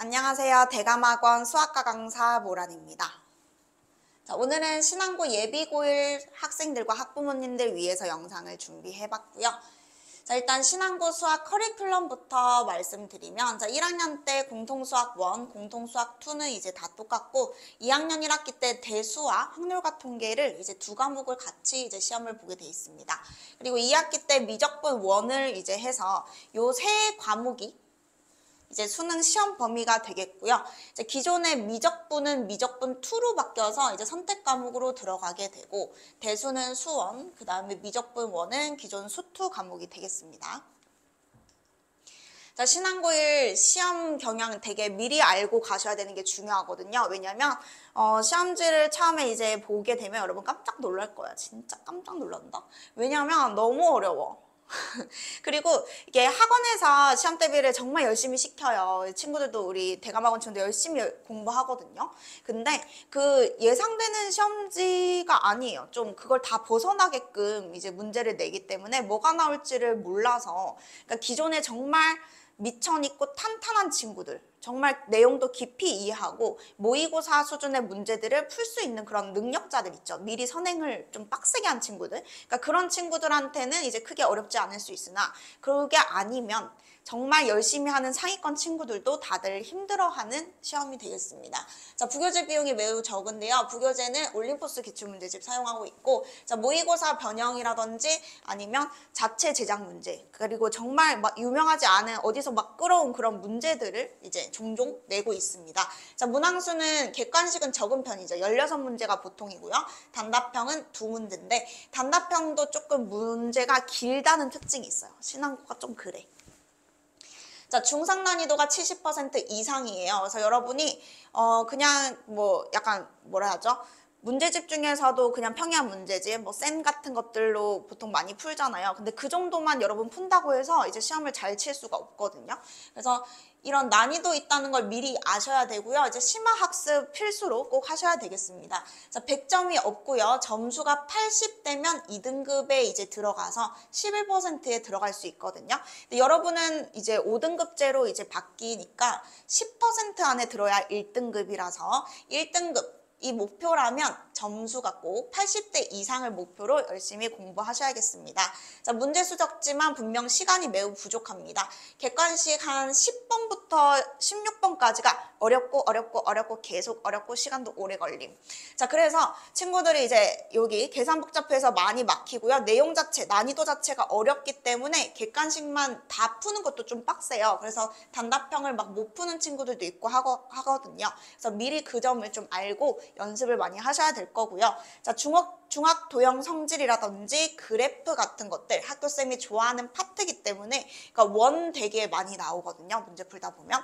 안녕하세요. 대감학원 수학과 강사 모란입니다. 자, 오늘은 신안고 예비고1 학생들과 학부모님들 위해서 영상을 준비해봤고요. 자, 일단 신안고 수학 커리큘럼부터 말씀드리면, 자, 1학년 때 공통수학 1, 공통수학 2는 이제 다 똑같고, 2학년 1학기 때 대수와 확률과 통계를 이제 두 과목을 같이 이제 시험을 보게 돼 있습니다. 그리고 2학기 때 미적분 1을 이제 해서 요 세 과목이 이제 수능 시험 범위가 되겠고요. 이제 기존의 미적분은 미적분 2로 바뀌어서 이제 선택 과목으로 들어가게 되고, 대수는 수1, 그 다음에 미적분 1은 기존 수2 과목이 되겠습니다. 자, 신안고1 시험 경향 되게 미리 알고 가셔야 되는 게 중요하거든요. 왜냐면 시험지를 처음에 이제 보게 되면 여러분 깜짝 놀랄 거야. 진짜 깜짝 놀란다. 왜냐면 너무 어려워. 그리고 이게 학원에서 시험 대비를 정말 열심히 시켜요. 친구들도 우리 대감학원 친구들 열심히 공부하거든요. 근데 그 예상되는 시험지가 아니에요. 좀 그걸 다 벗어나게끔 이제 문제를 내기 때문에 뭐가 나올지를 몰라서, 그러니까 기존에 정말 미천 있고 탄탄한 친구들, 정말 내용도 깊이 이해하고 모의고사 수준의 문제들을 풀 수 있는 그런 능력자들 있죠. 미리 선행을 좀 빡세게 한 친구들. 그러니까 그런 친구들한테는 이제 크게 어렵지 않을 수 있으나, 그게 아니면 정말 열심히 하는 상위권 친구들도 다들 힘들어하는 시험이 되겠습니다. 자, 부교재 비용이 매우 적은데요. 부교재는 올림포스 기출문제집 사용하고 있고, 자, 모의고사 변형이라든지 아니면 자체 제작 문제, 그리고 정말 막 유명하지 않은 어디서 막 끌어온 그런 문제들을 이제 종종 내고 있습니다. 자, 문항수는 객관식은 적은 편이죠. 16문제가 보통이고요. 단답형은 2문제인데 단답형도 조금 문제가 길다는 특징이 있어요. 신안고가 좀 그래. 자, 중상 난이도가 70% 이상이에요. 그래서 여러분이 그냥 뭐 약간 뭐라 하죠? 문제집 중에서도 그냥 평이한 문제집, 뭐 쌤 같은 것들로 보통 많이 풀잖아요. 근데 그 정도만 여러분 푼다고 해서 이제 시험을 잘 칠 수가 없거든요. 그래서 이런 난이도 있다는 걸 미리 아셔야 되고요. 이제 심화학습 필수로 꼭 하셔야 되겠습니다. 자, 100점이 없고요. 점수가 80되면 2등급에 이제 들어가서 11%에 들어갈 수 있거든요. 근데 여러분은 이제 5등급제로 이제 바뀌니까 10% 안에 들어야 1등급이라서 1등급 이 목표라면 점수가 꼭 80대 이상을 목표로 열심히 공부하셔야겠습니다. 자, 문제 수적지만 분명 시간이 매우 부족합니다. 객관식 한 10번부터 16번까지가 어렵고 계속 어렵고 시간도 오래 걸림. 자, 그래서 친구들이 이제 여기 계산 복잡해서 많이 막히고요. 내용 자체, 난이도 자체가 어렵기 때문에 객관식만 다 푸는 것도 좀 빡세요. 그래서 단답형을 막 못 푸는 친구들도 있고 하거든요. 그래서 미리 그 점을 좀 알고 연습을 많이 하셔야 될 거고요. 자, 중학 도형 성질이라든지 그래프 같은 것들 학교쌤이 좋아하는 파트이기 때문에, 그러니까 원 되게 많이 나오거든요. 문제 풀다 보면.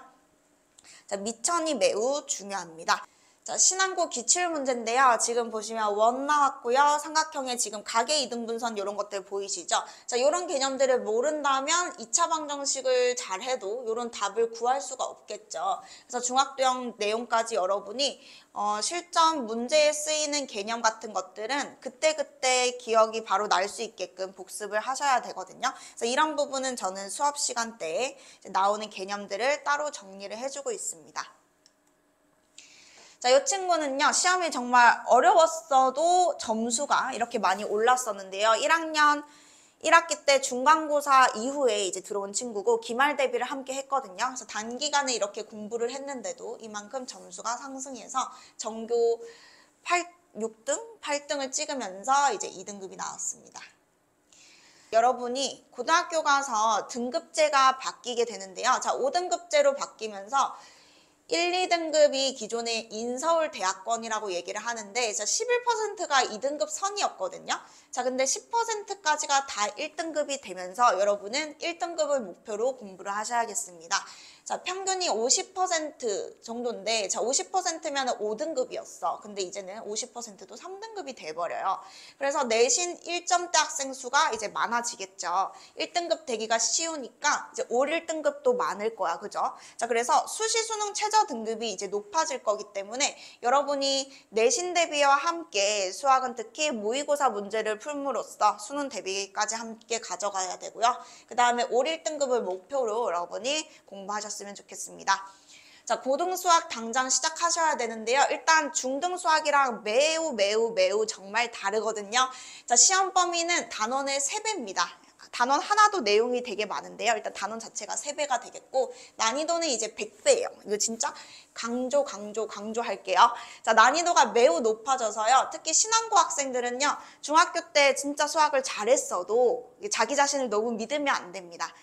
자, 미천이 매우 중요합니다. 자, 신안고 기출문제인데요. 지금 보시면 원 나왔고요. 삼각형에 지금 가계 이등분선 이런 것들 보이시죠? 자, 이런 개념들을 모른다면 2차 방정식을 잘 해도 이런 답을 구할 수가 없겠죠. 그래서 중학도형 내용까지 여러분이 실전 문제에 쓰이는 개념 같은 것들은 그때그때 기억이 바로 날 수 있게끔 복습을 하셔야 되거든요. 그래서 이런 부분은 저는 수업 시간대에 나오는 개념들을 따로 정리를 해주고 있습니다. 자, 이 친구는요, 시험이 정말 어려웠어도 점수가 이렇게 많이 올랐었는데요. 1학년 1학기 때 중간고사 이후에 이제 들어온 친구고 기말 대비를 함께 했거든요. 그래서 단기간에 이렇게 공부를 했는데도 이만큼 점수가 상승해서 전교 6등, 8등을 찍으면서 이제 2등급이 나왔습니다. 여러분이 고등학교 가서 등급제가 바뀌게 되는데요. 자, 5등급제로 바뀌면서 1, 2등급이 기존의 인서울대학권이라고 얘기를 하는데, 그래서 11%가 2등급 선이었거든요. 자, 근데 10%까지가 다 1등급이 되면서 여러분은 1등급을 목표로 공부를 하셔야겠습니다. 자, 평균이 50% 정도인데, 자, 50%면 5등급이었어. 근데 이제는 50%도 3등급이 돼버려요. 그래서 내신 1점대 학생 수가 이제 많아지겠죠. 1등급 되기가 쉬우니까 이제 올 1등급도 많을 거야. 그죠? 자, 그래서 수시 수능 최저 등급이 이제 높아질 거기 때문에 여러분이 내신 대비와 함께 수학은 특히 모의고사 문제를 풀므로써 수능 대비까지 함께 가져가야 되고요. 그 다음에 올 1등급을 목표로 여러분이 공부하셨으면 좋겠습니다. 자, 고등 수학 당장 시작하셔야 되는데요. 일단 중등 수학이랑 매우 정말 다르거든요. 자, 시험 범위는 단원의 3배입니다. 단원 하나도 내용이 되게 많은데요. 일단 단원 자체가 3배가 되겠고 난이도는 이제 100배예요. 이거 진짜 강조할게요. 자, 난이도가 매우 높아져서요. 특히 신앙고 학생들은요. 중학교 때 진짜 수학을 잘했어도 자기 자신을 너무 믿으면 안 됩니다.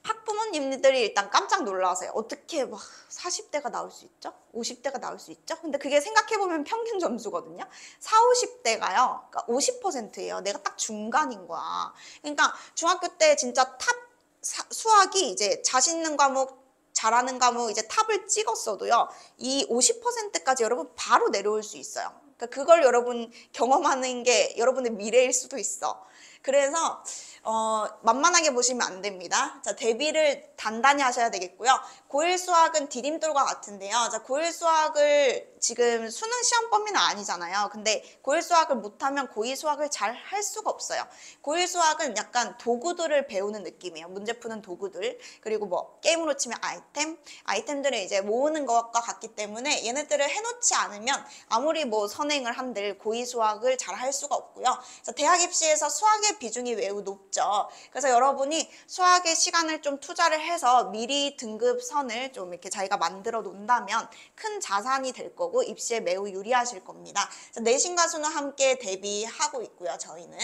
학부모님들이 일단 깜짝 놀라세요. 어떻게 막 40대가 나올 수 있죠? 50대가 나올 수 있죠? 근데 그게 생각해보면 평균 점수거든요. 40, 50대가요. 그러니까 50%예요. 내가 딱 중간인 거야. 그러니까 중학교 때 진짜 탑 수학이 이제 자신 있는 과목, 잘하는 과목 이제 탑을 찍었어도요. 이 50%까지 여러분 바로 내려올 수 있어요. 그러니까 그걸 여러분 경험하는 게 여러분의 미래일 수도 있어. 그래서 만만하게 보시면 안 됩니다. 자, 대비를 단단히 하셔야 되겠고요. 고1 수학은 디딤돌과 같은데요. 자, 고1 수학을 지금 수능 시험 범위는 아니잖아요. 근데 고1 수학을 못하면 고2 수학을 잘 할 수가 없어요. 고1 수학은 약간 도구들을 배우는 느낌이에요. 문제 푸는 도구들. 그리고 뭐 게임으로 치면 아이템들을 이제 모으는 것과 같기 때문에 얘네들을 해놓지 않으면 아무리 뭐 선행을 한들 고2 수학을 잘 할 수가 없고요. 자, 대학 입시에서 수학의 비중이 매우 높죠. 그래서 여러분이 수학의 시간을 좀 투자를 해서 미리 등급선을 좀 이렇게 자기가 만들어 놓는다면 큰 자산이 될 거고 입시에 매우 유리하실 겁니다. 자, 내신과 수능 함께 대비하고 있고요. 저희는.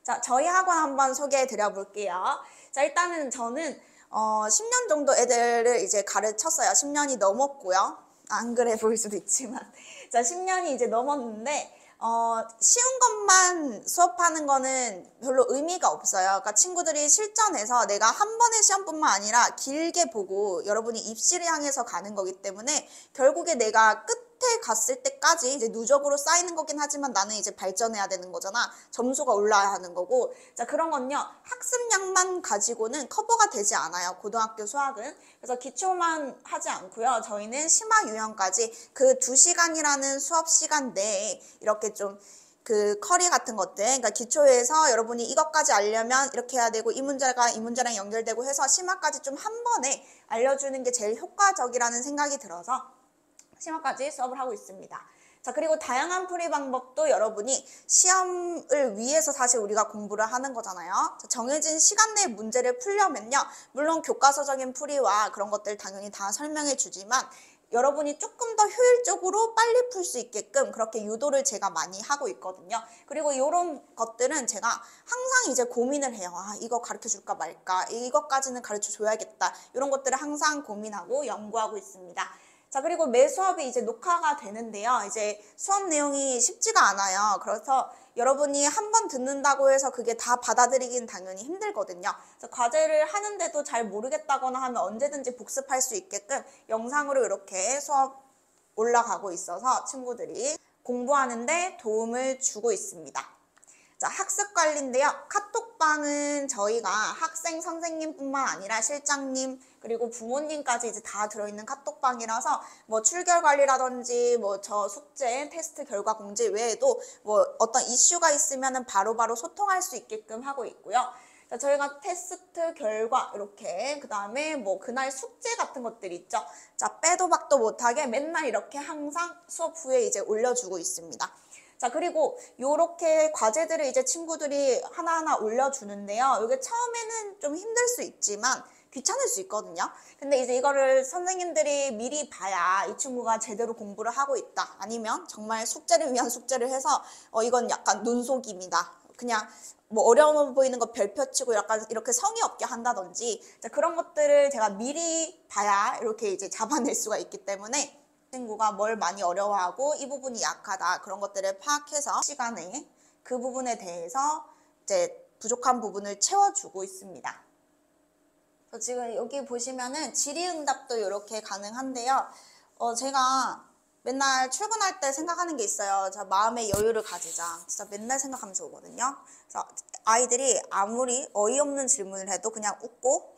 자, 저희 학원 한번 소개해 드려 볼게요. 자, 일단은 저는 10년 정도 애들을 이제 가르쳤어요. 10년이 넘었고요. 안 그래 보일 수도 있지만. 자, 10년이 이제 넘었는데 쉬운 것만 수업하는 거는 별로 의미가 없어요. 그러니까 친구들이 실전에서 내가 한 번의 시험뿐만 아니라 길게 보고 여러분이 입시를 향해서 가는 거기 때문에 결국에 내가 끝에 갔을 때까지 이제 누적으로 쌓이는 거긴 하지만 나는 이제 발전해야 되는 거잖아. 점수가 올라야 하는 거고. 자, 그런 건요. 학습량만 가지고는 커버가 되지 않아요. 고등학교 수학은. 그래서 기초만 하지 않고요. 저희는 심화 유형까지 그 2시간이라는 수업 시간 내에 이렇게 좀 그 커리 같은 것들, 그러니까 기초에서 여러분이 이것까지 알려면 이렇게 해야 되고 이 문제가 이 문제랑 연결되고 해서 심화까지 좀 한 번에 알려주는 게 제일 효과적이라는 생각이 들어서 심화까지 수업을 하고 있습니다. 자, 그리고 다양한 풀이 방법도 여러분이 시험을 위해서 사실 우리가 공부를 하는 거잖아요. 자, 정해진 시간 내에 문제를 풀려면요. 물론 교과서적인 풀이와 그런 것들 당연히 다 설명해 주지만 여러분이 조금 더 효율적으로 빨리 풀 수 있게끔 그렇게 유도를 제가 많이 하고 있거든요. 그리고 이런 것들은 제가 항상 이제 고민을 해요. 아, 이거 가르쳐 줄까 말까? 이것까지는 가르쳐 줘야겠다. 이런 것들을 항상 고민하고 연구하고 있습니다. 자, 그리고 매 수업이 이제 녹화가 되는데요. 이제 수업 내용이 쉽지가 않아요. 그래서 여러분이 한 번 듣는다고 해서 그게 다 받아들이긴 당연히 힘들거든요. 그래서 과제를 하는데도 잘 모르겠다거나 하면 언제든지 복습할 수 있게끔 영상으로 이렇게 수업 올라가고 있어서 친구들이 공부하는데 도움을 주고 있습니다. 자, 학습 관리인데요. 카톡방은 저희가 학생 선생님뿐만 아니라 실장님 그리고 부모님까지 이제 다 들어있는 카톡방이라서 뭐 출결 관리라든지 뭐 저 숙제 테스트 결과 공지 외에도 뭐 어떤 이슈가 있으면은 바로바로 소통할 수 있게끔 하고 있고요. 자, 저희가 테스트 결과 이렇게 그 다음에 뭐 그날 숙제 같은 것들 있죠. 자, 빼도 박도 못하게 맨날 이렇게 항상 수업 후에 이제 올려주고 있습니다. 자, 그리고 요렇게 과제들을 이제 친구들이 하나하나 올려주는데요. 이게 처음에는 좀 힘들 수 있지만 귀찮을 수 있거든요. 근데 이제 이거를 선생님들이 미리 봐야 이 친구가 제대로 공부를 하고 있다. 아니면 정말 숙제를 위한 숙제를 해서 이건 약간 눈속임이다. 그냥 뭐 어려워 보이는 거 별표 치고 약간 이렇게 성의 없게 한다든지 자, 그런 것들을 제가 미리 봐야 이렇게 이제 잡아낼 수가 있기 때문에 친구가 뭘 많이 어려워하고 이 부분이 약하다 그런 것들을 파악해서 시간에 그 부분에 대해서 이제 부족한 부분을 채워주고 있습니다. 지금 여기 보시면은 질의응답도 이렇게 가능한데요. 제가 맨날 출근할 때 생각하는 게 있어요. 자, 마음의 여유를 가지자. 진짜 맨날 생각하면서 오거든요. 그래서 아이들이 아무리 어이없는 질문을 해도 그냥 웃고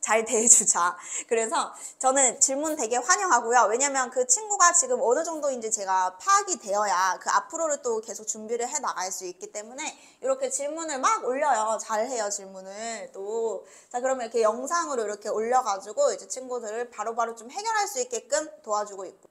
잘 대해주자. 그래서 저는 질문 되게 환영하고요. 왜냐면 그 친구가 지금 어느 정도인지 제가 파악이 되어야 그 앞으로를 또 계속 준비를 해 나갈 수 있기 때문에 이렇게 질문을 막 올려요. 잘해요, 질문을 또. 자, 그러면 이렇게 영상으로 이렇게 올려가지고 이제 친구들을 바로바로 좀 해결할 수 있게끔 도와주고 있고.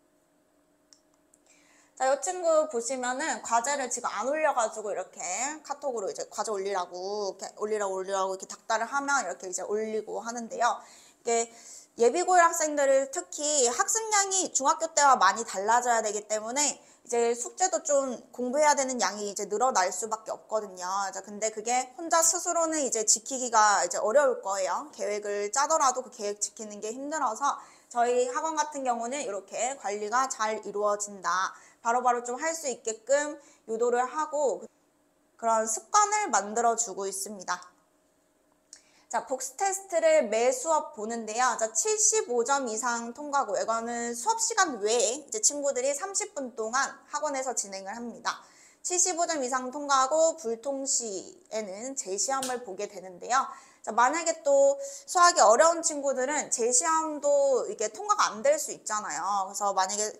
자, 이 친구 보시면은 과제를 지금 안 올려가지고 이렇게 카톡으로 이제 과제 올리라고 이렇게 올리라고 이렇게 닥달을 하면 이렇게 이제 올리고 하는데요. 이게 예비고일 학생들을 특히 학습량이 중학교 때와 많이 달라져야 되기 때문에 이제 숙제도 좀 공부해야 되는 양이 이제 늘어날 수밖에 없거든요. 자, 근데 그게 혼자 스스로는 이제 지키기가 이제 어려울 거예요. 계획을 짜더라도 그 계획 지키는 게 힘들어서 저희 학원 같은 경우는 이렇게 관리가 잘 이루어진다. 바로바로 좀 할 수 있게끔 유도를 하고 그런 습관을 만들어주고 있습니다. 자, 복습 테스트를 매 수업 보는데요. 자, 75점 이상 통과고 이거는 수업 시간 외에 이제 친구들이 30분 동안 학원에서 진행을 합니다. 75점 이상 통과하고 불통시에는 재시험을 보게 되는데요. 자, 만약에 또 수학이 어려운 친구들은 재시험도 이게 통과가 안 될 수 있잖아요. 그래서 만약에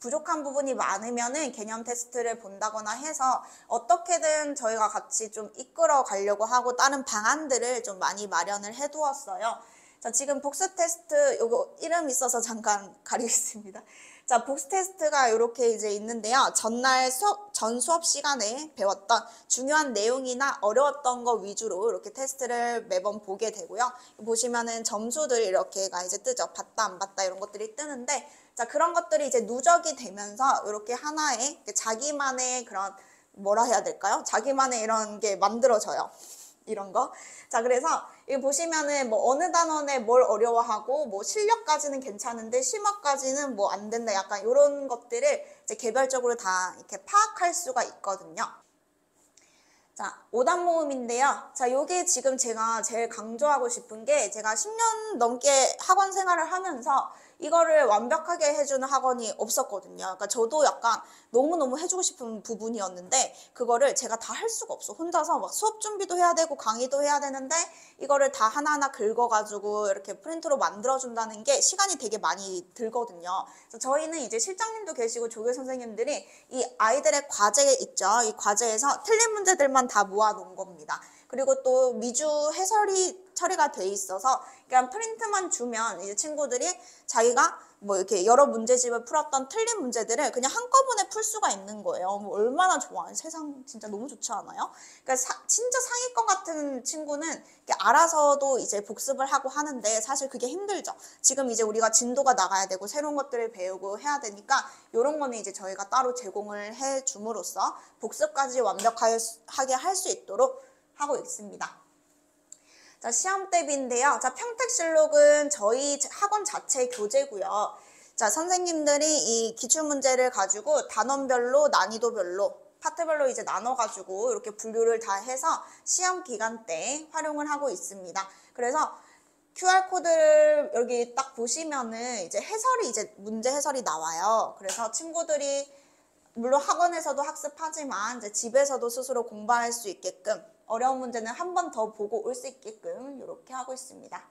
부족한 부분이 많으면은 개념 테스트를 본다거나 해서 어떻게든 저희가 같이 좀 이끌어 가려고 하고 다른 방안들을 좀 많이 마련을 해 두었어요. 자, 지금 복습 테스트 요거 이름 있어서 잠깐 가리겠습니다. 자, 복습 테스트가 이렇게 이제 있는데요. 전날 전 수업 시간에 배웠던 중요한 내용이나 어려웠던 거 위주로 이렇게 테스트를 매번 보게 되고요. 보시면은 점수들 이렇게가 이제 뜨죠. 봤다 안 봤다 이런 것들이 뜨는데 자, 그런 것들이 이제 누적이 되면서 이렇게 하나의 자기만의 그런 뭐라 해야 될까요? 자기만의 이런 게 만들어져요. 이런 거. 자, 그래서 여기 보시면은 뭐 어느 단원에 뭘 어려워하고 뭐 실력까지는 괜찮은데 심화까지는 뭐 안 된다. 약간 이런 것들을 이제 개별적으로 다 이렇게 파악할 수가 있거든요. 자, 5단 모음인데요. 자, 요게 지금 제가 제일 강조하고 싶은 게 제가 10년 넘게 학원 생활을 하면서 이거를 완벽하게 해주는 학원이 없었거든요. 그러니까 저도 약간 너무너무 해주고 싶은 부분이었는데 그거를 제가 다 할 수가 없어. 혼자서 막 수업 준비도 해야 되고 강의도 해야 되는데 이거를 다 하나하나 긁어가지고 이렇게 프린트로 만들어준다는 게 시간이 되게 많이 들거든요. 그래서 저희는 이제 실장님도 계시고 조교 선생님들이 이 아이들의 과제 있죠. 이 과제에서 틀린 문제들만 다 모아놓은 겁니다. 그리고 또 미주 해설이 처리가 돼 있어서 그냥 프린트만 주면 이제 친구들이 자기가 뭐 이렇게 여러 문제집을 풀었던 틀린 문제들을 그냥 한꺼번에 풀 수가 있는 거예요. 뭐 얼마나 좋아. 세상 진짜 너무 좋지 않아요? 그러니까 진짜 상위권 같은 친구는 알아서도 이제 복습을 하고 하는데 사실 그게 힘들죠. 지금 이제 우리가 진도가 나가야 되고 새로운 것들을 배우고 해야 되니까 이런 거는 이제 저희가 따로 제공을 해 줌으로써 복습까지 완벽하게 할 수 있도록 하고 있습니다. 자, 시험 대비인데요. 자, 평택실록은 저희 학원 자체 교재고요. 자, 선생님들이 이 기출문제를 가지고 단원별로 난이도별로 파트별로 이제 나눠가지고 이렇게 분류를 다 해서 시험 기간 때 활용을 하고 있습니다. 그래서 QR코드를 여기 딱 보시면은 이제 해설이 이제 문제 해설이 나와요. 그래서 친구들이 물론 학원에서도 학습하지만 이제 집에서도 스스로 공부할 수 있게끔 어려운 문제는 한 번 더 보고 올 수 있게끔 이렇게 하고 있습니다.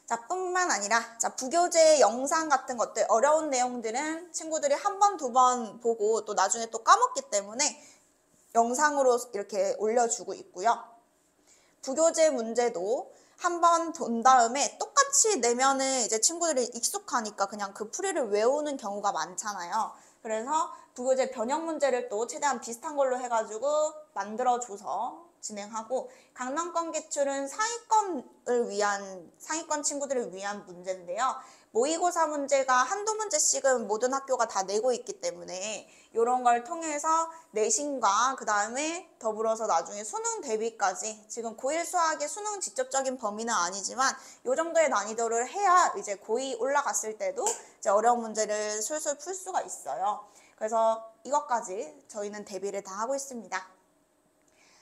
자, 뿐만 아니라 자, 부교재 영상 같은 것들 어려운 내용들은 친구들이 한 번, 두 번 보고 또 나중에 또 까먹기 때문에 영상으로 이렇게 올려주고 있고요. 부교재 문제도 한 번 본 다음에 똑같이 내면은 이제 친구들이 익숙하니까 그냥 그 풀이를 외우는 경우가 많잖아요. 그래서 부교재 변형 문제를 또 최대한 비슷한 걸로 해가지고 만들어줘서 진행하고 강남권 기출은 상위권 친구들을 위한 문제인데요. 모의고사 문제가 한두 문제씩은 모든 학교가 다 내고 있기 때문에 이런 걸 통해서 내신과 그 다음에 더불어서 나중에 수능 대비까지 지금 고1 수학의 수능 직접적인 범위는 아니지만 이 정도의 난이도를 해야 이제 고2 올라갔을 때도 이제 어려운 문제를 술술 풀 수가 있어요. 그래서 이것까지 저희는 대비를 다 하고 있습니다.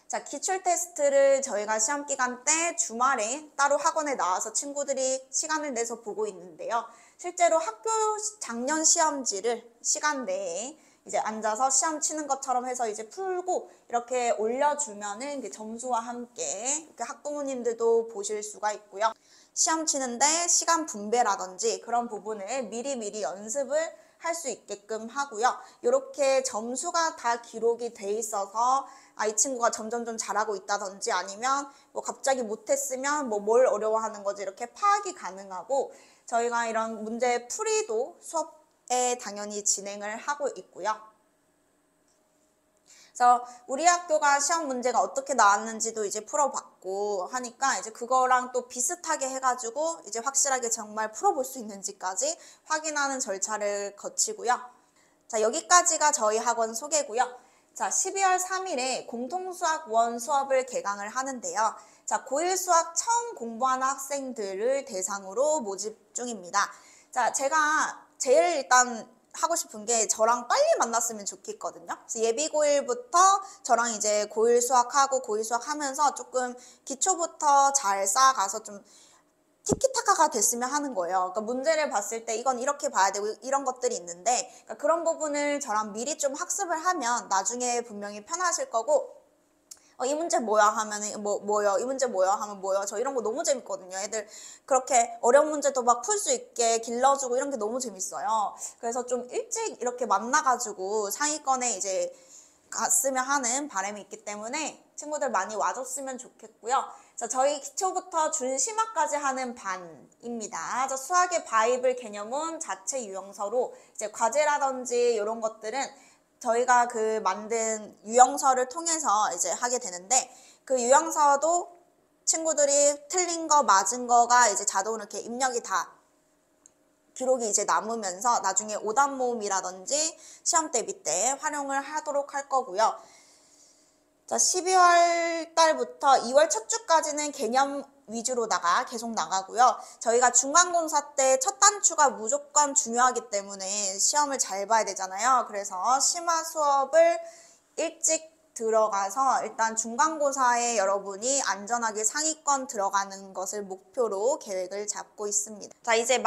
자, 기출 테스트를 저희가 시험 기간 때 주말에 따로 학원에 나와서 친구들이 시간을 내서 보고 있는데요. 실제로 학교 작년 시험지를 시간 내에 이제 앉아서 시험 치는 것처럼 해서 이제 풀고 이렇게 올려주면은 점수와 함께 이렇게 학부모님들도 보실 수가 있고요. 시험 치는데 시간 분배라든지 그런 부분을 미리미리 연습을 할 수 있게끔 하고요. 이렇게 점수가 다 기록이 돼 있어서 이 친구가 점점 좀 잘하고 있다든지 아니면 뭐 갑자기 못했으면 뭐 뭘 어려워하는 거지 이렇게 파악이 가능하고 저희가 이런 문제 풀이도 수업에 당연히 진행을 하고 있고요. 그래서 우리 학교가 시험 문제가 어떻게 나왔는지도 이제 풀어봤고 하니까 이제 그거랑 또 비슷하게 해가지고 이제 확실하게 정말 풀어볼 수 있는지까지 확인하는 절차를 거치고요. 자, 여기까지가 저희 학원 소개고요. 자, 12월 3일에 공통수학 1 수업을 개강을 하는데요. 자, 고1 수학 처음 공부하는 학생들을 대상으로 모집 중입니다. 자, 제가 제일 일단 하고 싶은 게 저랑 빨리 만났으면 좋겠거든요. 그래서 예비 고1부터 저랑 이제 고1 수학하고 고2 수학하면서 조금 기초부터 잘 쌓아가서 좀 티키타카가 됐으면 하는 거예요. 그러니까 문제를 봤을 때 이건 이렇게 봐야 되고 이런 것들이 있는데 그러니까 그런 부분을 저랑 미리 좀 학습을 하면 나중에 분명히 편하실 거고 이 문제 뭐야 하면은 뭐요? 이 문제 뭐야 하면 뭐요? 저 이런 거 너무 재밌거든요. 애들 그렇게 어려운 문제도 막 풀 수 있게 길러주고 이런 게 너무 재밌어요. 그래서 좀 일찍 이렇게 만나가지고 상위권에 이제 갔으면 하는 바람이 있기 때문에 친구들 많이 와줬으면 좋겠고요. 자, 저희 기초부터 준심화까지 하는 반입니다. 자, 수학의 바이블 개념은 자체 유형서로 이제 과제라든지 이런 것들은 저희가 그 만든 유형서를 통해서 이제 하게 되는데 그 유형서도 친구들이 틀린 거 맞은 거가 이제 자동으로 이렇게 입력이 다 기록이 이제 남으면서 나중에 오답 모음이라든지 시험 대비 때 활용을 하도록 할 거고요. 자, 12월 달부터 2월 첫 주까지는 개념 위주로다가 계속 나가고요. 저희가 중간고사 때 첫 단추가 무조건 중요하기 때문에 시험을 잘 봐야 되잖아요. 그래서 심화 수업을 일찍 들어가서 일단 중간고사에 여러분이 안전하게 상위권 들어가는 것을 목표로 계획을 잡고 있습니다. 자, 이제